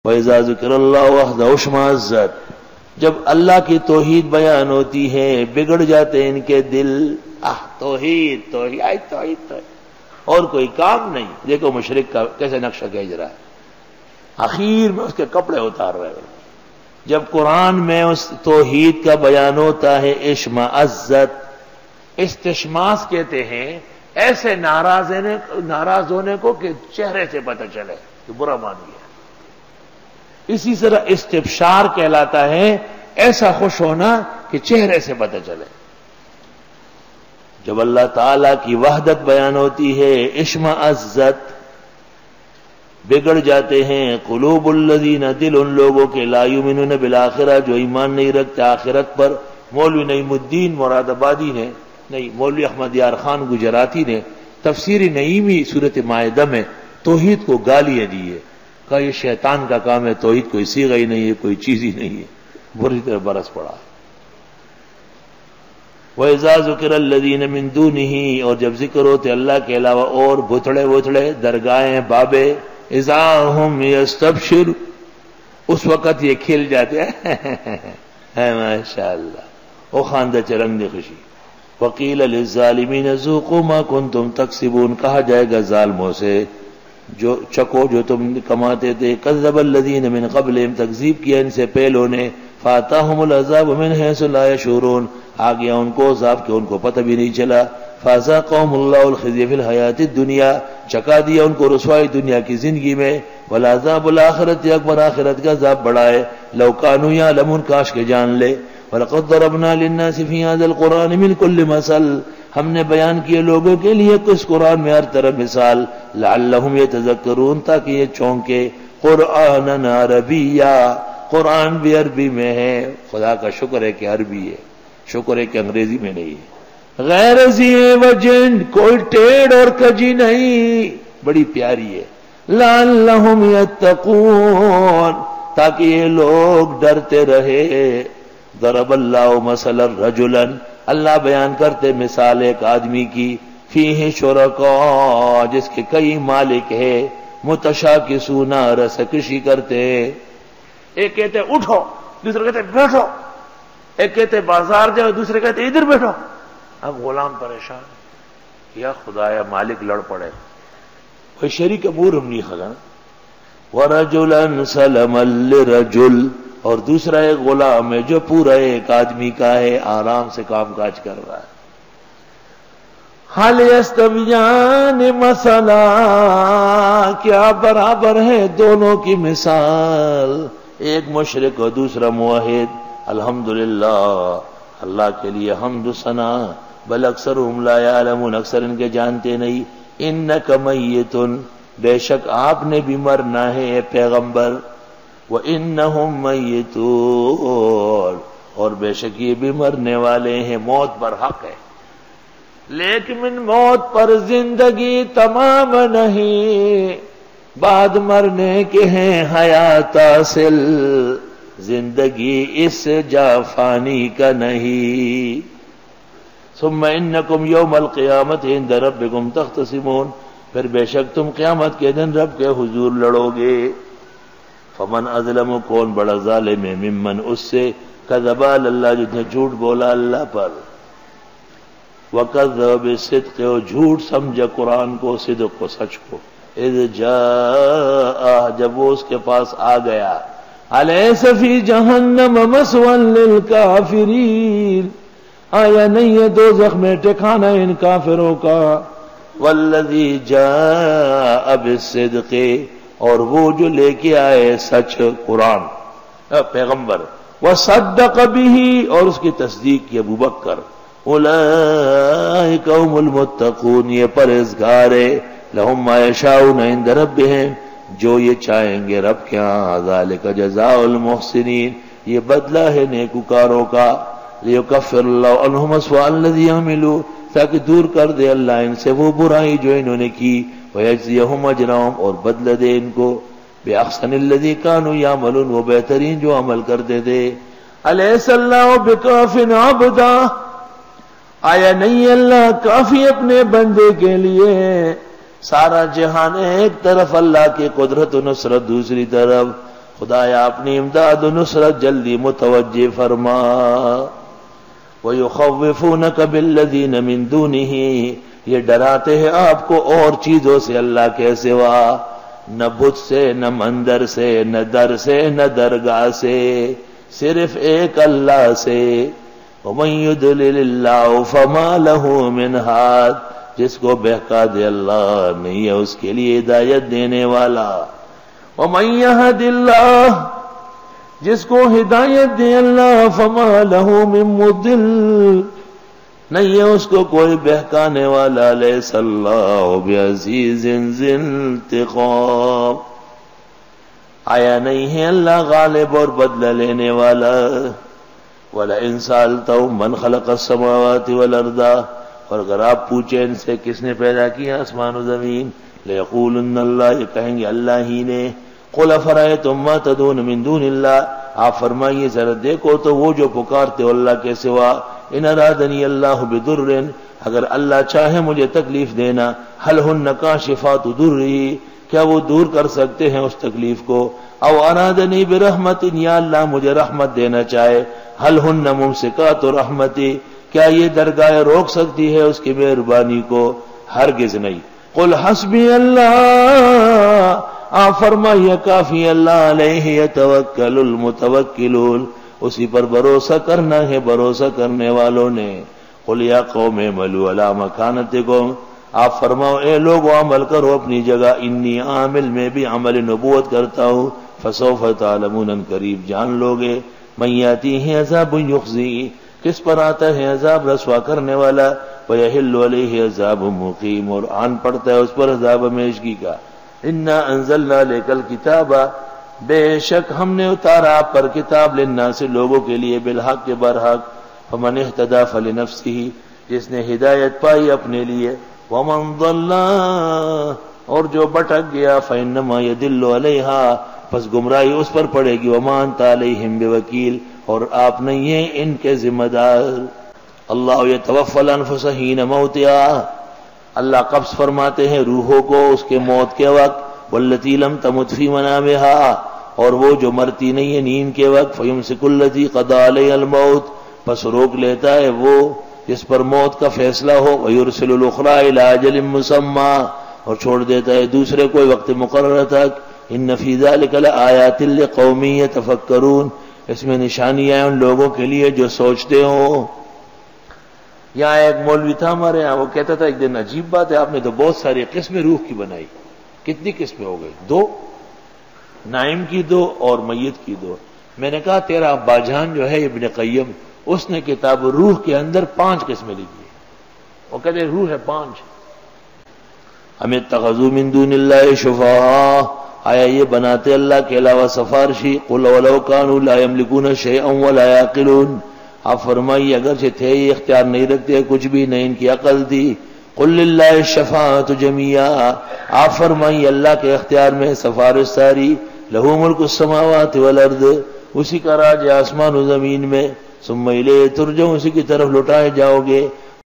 وَإِذَا ذُكِرَ اللَّهُ وَحْدَهُ اشْمَأَزَّتْ، جب اللہ کی توحید بیان ہوتی ہے بگڑ جاتے ہیں ان کے دل. توحید توحید اور کوئی کام نہیں. دیکھو مشرک کا کیسے نقشہ کھینچ رہا ہے، آخر میں اس کے کپڑے اتار رہے ہیں. جب قرآن میں اس توحید کا بیان ہوتا ہے اشمئزت، استشماس کہتے ہیں ایسے ناراض ہونے کو کہ چہرے سے پتہ چلے کہ برا مان گیا. اسی طرح استبشار کہلاتا ہے ایسا خوش ہونا کہ چہرے سے پتہ چلے. جب اللہ تعالی کی وحدت بیان ہوتی ہے اشمئزت، بگڑ جاتے ہیں قلوب الذین، دل ان لوگوں کے لا یؤمنون بالآخرہ جو ایمان نہیں رکھتے آخرت پر. مولوی نعیم الدین مراد آبادی نے مولوی احمد یار خان گجراتی نے تفسیر نعیمی سورۃ مائدہ میں توحید کو گالیاں دی ہے، کہا یہ شیطان کا کام ہے، توحید کوئی صیغہ ہی نہیں ہے، کوئی چیز ہی نہیں ہے. بری طرح برس پڑا. وَإِذَا ذُكِرَ الَّذِينَ مِن دُونِهِ، اور جب ذکر ہوتے اللہ کے علاوہ اور بتڑے درگاہیں بابے، اِذَا هُمْ يَسْتَبْشِرُونَ، اس وقت یہ کھل جاتے ہیں ماشاءاللہ، او خواندہ چرنگ خوشی. وَقِيلَ لِلظَّالِمِينَ ذُوقُوا مَا كُنتُمْ تَكْسِبُونَ، کہا جائے گا ظالموں سے جو چکو جو تم کماتے تھے. کذب الذین من قبلہم، تکذیب کیا ان سے پہلوں نے. فاتاہم العذاب من حیث لا یشعرون، آ گیا ان کو عذاب کہ ان کو پتہ بھی نہیں چلا. فذاقہم اللہ الخزی فی الحیاۃ الدنیا، چکا دیا ان کو رسوائی دنیا کی زندگی میں. والعذاب الآخرۃ اکبر، آخرت کا عذاب بڑا ہے. لو کانوا یعلمون، کاش کے جان لے. وَلَقَدْ ضَرَبْنَا لِلنَّاسِ فِي هَذَا الْقُرْآنِ مِنْ كُلِّ مَثَلٍ، ہم نے بیان کیے لوگوں کے لیے اس قرآن میں ہر طرح مثال. لَعَلَّهُمْ يَتَذَكَّرُونَ، تاکہ یہ چونکے. قرآنًا عربیّا، قرآن بھی عربی میں ہے. خدا کا شکر ہے کہ عربی ہے، شکر ہے کہ انگریزی میں نہیں ہے. غیر ذی وجن، کوئی ٹیڑھ اور کجی نہیں، بڑی پیاری ہے. لَعَلَّهُمْ يَتَّقُونَ، تاکہ یہ لوگ ڈرتے رہے. ضرب اللہ مثلا رجلا، اللہ بیان کرتے مثال ایک آدمی کی. فیہ شرکاء، جس کے کئی مالک ہے. متشاکسون، رسکشی کرتے. ایک کہتے اٹھو، دوسرے کہتے بیٹھو. ایک کہتے بازار جاؤ، دوسرے کہتے ادھر بیٹھو. اب غلام پریشان، یا خدایا مالک لڑ پڑے. کوئی شریک امور ہم نہیں خزان. ورجلا سلما لرجل، اور دوسرا ایک غلام ہے جو پورا ایک آدمی کا ہے، آرام سے کام کاج کر رہا ہے. حل یستویان مثلا، کیا برابر ہے دونوں کی مثال؟ ایک مشرک اور دوسرا موحد. الحمدللہ، اللہ کے لیے حمد و ثنا. بل اکثرهم لا یعلمون، اکثر ان کے جانتے نہیں. انک میت، بے شک آپ نے بھی مرنا ہے اے پیغمبر. وَإِنَّهُمْ مَيِّتُونَ، اور بے شک یہ بھی مرنے والے ہیں. موت پر حق ہے، لیکن موت پر زندگی تمام نہیں. بعد مرنے کے ہیں حیات حاصل، زندگی اس جا فانی کا نہیں. ثُمَّ إِنَّكُمْ يَوْمَ الْقِيَامَةِ عِندَ رَبِّكُمْ تَخْتَصِمُونَ، پھر بے شک تم قیامت کے دن رب کے حضور لڑو گے. فمن اظلم، کون بڑا ظالم ہے. ممن، اس سے کذب علی اللہ، جس نے جھوٹ بولا اللہ پر. وکذب بالصدق، اور جھوٹ سمجھا قرآن کو، صدق کو، سچ کو. اذ جاء، جب وہ اس کے پاس آ گیا. الیس فی جہنم مثوی للکافرین، آیا نہیں ہے دوزخ میں ٹھکانہ ان کافروں کا. والذی جاء بالصدق، اور وہ جو لے کے آئے سچ قرآن پیغمبر. وصدق بہ، اور اس کی تصدیق کی ابوبکر. اولئک هم المتقون، یہ پرہیزگار ہے. لہم ما یشاؤون عند ربہم، جو یہ چاہیں گے رب کے ہاں. ذالک جزاء المحسنین، یہ بدلہ ہے نیکوکاروں کا. لیکفر اللہ عنہم اسوأ الذی عملوا، تاکہ دور کر دے اللہ ان سے وہ برائی جو انہوں نے کی. وَيَجْزِيَهُمْ أَجْرَهُمْ، اور بدل دے ان کو. بِأَحْسَنِ الَّذِي كَانُوا يَعْمَلُونَ، وہ بہترین جو عمل کرتے تھے. أَلَيْسَ اللَّهُ بِكَافٍ عَبْدَهُ، آیا نہیں اللہ کافی اپنے بندے کے لیے. سارا جہان ایک طرف اللہ کی قدرت و نصرت دوسری طرف. خدایا اپنی امداد و نصرت جلدی متوجہ فرما۔ وَيُخَوِّفُونَكَ بِالَّذِينَ مِن دُونِهِ، یہ ڈراتے ہیں آپ کو اور چیزوں سے اللہ کے سوا، نہ بت سے، نہ مندر سے، نہ در سے، نہ درگاہ سے، صرف ایک اللہ سے۔ وَمَن يُضْلِلِ اللَّهُ فَمَا لَهُ مِنْ هَادٍ، جس کو بہکا دے اللہ نہیں ہے اس کے لیے ہدایت دینے والا۔ وَمَن يَهْدِ اللَّهُ، جس کو ہدایت دے اللہ، فَمَا لَهُ مِن مُضِلٍّ، نہیں ہے اس کو کوئی بہکانے والا۔ لیس اللہ بعزیز ذی انتقام، آیا نہیں ہے اللہ غالب اور بدلہ لینے والا۔ وَلَئِن سَأَلْتَهُم مَّنْ خَلَقَ السَّمَاوَاتِ وَالْأَرْضَ، اور اگر آپ پوچھیں ان سے کس نے پیدا کیا آسمان و زمین، لَيَقُولُنَّ اللَّهُ، یہ کہیں گے اللہ ہی نے۔ قُلْ أَفَرَأَيْتُم مَّا تَدْعُونَ مِن دُونِ اللَّهِ، آپ فرمائیے ذرا دیکھو تو وہ جو پکارتے ہو اللہ کے سوا، ان ارادنی اللہ بدر، اگر اللہ چاہے مجھے تکلیف دینا، هل هن کاشفات ضرری، کیا وہ دور کر سکتے ہیں اس تکلیف کو؟ او ارادنی برحمت، یا اللہ مجھے رحمت دینا چاہے، هل هن ممسکات رحمتی، کیا یہ درگاہ روک سکتی ہے اس کی مہربانی کو؟ ہرگز نہیں۔ قل حسبی اللہ، آپ فرمائیے کافی اللہ، علیہ یتوکل المتوکلون، اسی پر بھروسہ کرنا ہے بھروسہ کرنے والوں نے۔ قل یا قوم اعملوا علی مکانتکم، آپ فرماؤ اے لوگو عمل کرو اپنی جگہ، انی عامل، میں بھی عمل نبوت کرتا ہوں، فسوف تعلمون، ان قریب جان لوگے، من یاتیہ عذاب یخزی، کس پر آتا ہے عذاب رسوا کرنے والا، ویحل علیہ عذاب مقیم، اور آن پڑتا ہے اس پر عذاب ہمیشگی کا۔ انا انزلنا الیک الکتاب، بے شک ہم نے اتارا آپ پر کتاب، للناس، لوگوں کے لیے، بالحق کے برحق، فمن اہتدی فلنفسہ، جس نے ہدایت پائی اپنے لیے، ومن ضل، اور جو بھٹک گیا، فانما یضل علیہا، پس گمراہی اس پر پڑے گی، وما انت علیہم بوکیل، اور آپ نہیں ہیں ان کے ذمہ دار۔ اللہ یتوفی الانفس حین موتہا، اللہ قبض فرماتے ہیں روحوں کو اس کے موت کے وقت، والتی لم تمت فی منامہا، اور وہ جو مرتی نہیں ہے نیند کے وقت، فیمسک الذی قضی علیہ الموت، پس روک لیتا ہے وہ جس پر موت کا فیصلہ ہو، ویرسل الاخری الی اجل مسمی، اور چھوڑ دیتا ہے دوسرے کوئی وقت مقرر تک۔ ان فی ذلک لآیات لقوم یتفکرون، اس میں نشانیاں ہیں ان لوگوں کے لیے جو سوچتے ہوں۔ یہاں ایک مولوی تھا ہمارے یہاں، وہ کہتا تھا ایک دن عجیب بات ہے، آپ نے تو بہت ساری قسمیں روح کی بنائی، کتنی قسمیں ہو گئی؟ 2، نائم کی 2 اور میت کی 2۔ میں نے کہا تیرا ابا جان جو ہے ابن قیم، اس نے کتاب روح کے اندر 5 قسمیں لکھی ہیں، وہ کہتے روح ہے 5۔ ہم اتخذوا من دون اللہ شفعاء، آیا یہ بناتے اللہ کے علاوہ سفارشی، قل ولو كانوا لا يملكون شيئا ولا يعقلون، آپ فرمائیے اگرچہ تھے یہ اختیار نہیں رکھتے کچھ بھی، نہیں ان کی عقل تھی۔ قل للہ الشفاعۃ جمیعا، آپ فرمائیے اللہ کے اختیار میں سفارش ساری، لہ ملک السماوات والارض، اسی کا راج ہے آسمان و زمین میں، ثم الیہ ترجعون، اسی کی طرف لوٹائے جاؤ گے۔